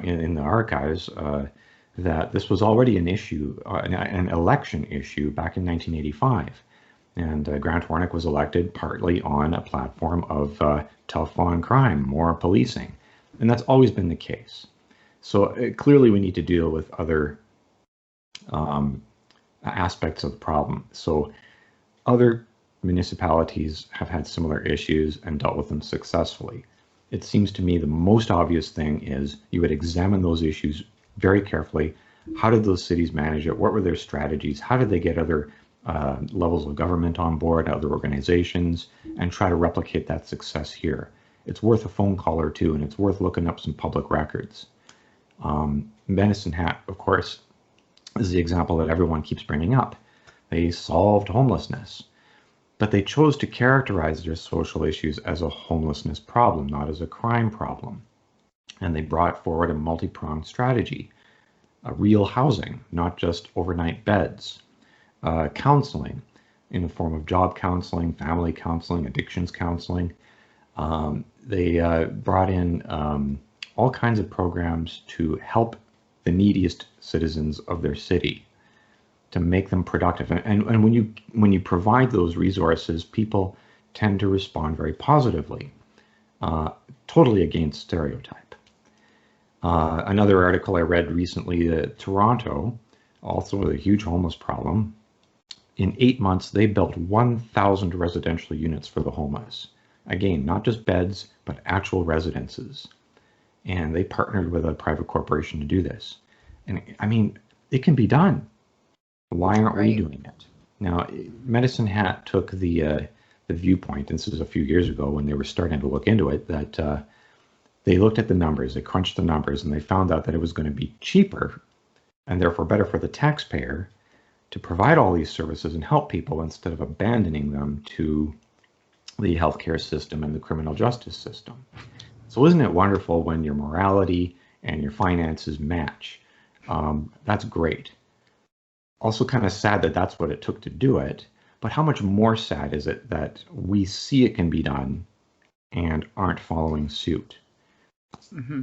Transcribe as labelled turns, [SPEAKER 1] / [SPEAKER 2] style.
[SPEAKER 1] in the archives that this was already an issue, an election issue back in 1985. And Grant Hornick was elected partly on a platform of tough on crime, more policing. And that's always been the case. So clearly we need to deal with other aspects of the problem. So other municipalities have had similar issues and dealt with them successfully. It seems to me the most obvious thing is you would examine those issues very carefully. How did those cities manage it? What were their strategies? How did they get other levels of government on board, other organizations, and try to replicate that success here? It's worth a phone call or two, and it's worth looking up some public records. Medicine Hat, of course, is the example that everyone keeps bringing up. They solved homelessness, but they chose to characterize their social issues as a homelessness problem, not as a crime problem. And they brought forward a multi-pronged strategy, real housing, not just overnight beds, counseling in the form of job counseling, family counseling, addictions counseling. They brought in all kinds of programs to help the neediest citizens of their city, to make them productive. And when you provide those resources, people tend to respond very positively, totally against stereotype. Another article I read recently, Toronto, also with a huge homeless problem. In 8 months, they built 1,000 residential units for the homeless. Again, not just beds, but actual residences. And they partnered with a private corporation to do this. And I mean, it can be done. Why aren't we doing it? Now, Medicine Hat took the viewpoint, and this was a few years ago when they were starting to look into it, that they looked at the numbers, they crunched the numbers, and they found out that it was going to be cheaper and therefore better for the taxpayer to provide all these services and help people instead of abandoning them to the healthcare system and the criminal justice system. So isn't it wonderful when your morality and your finances match? That's great. Also kind of sad that that's what it took to do it, but how much more sad is it that we see it can be done and aren't following suit?
[SPEAKER 2] Mm-hmm.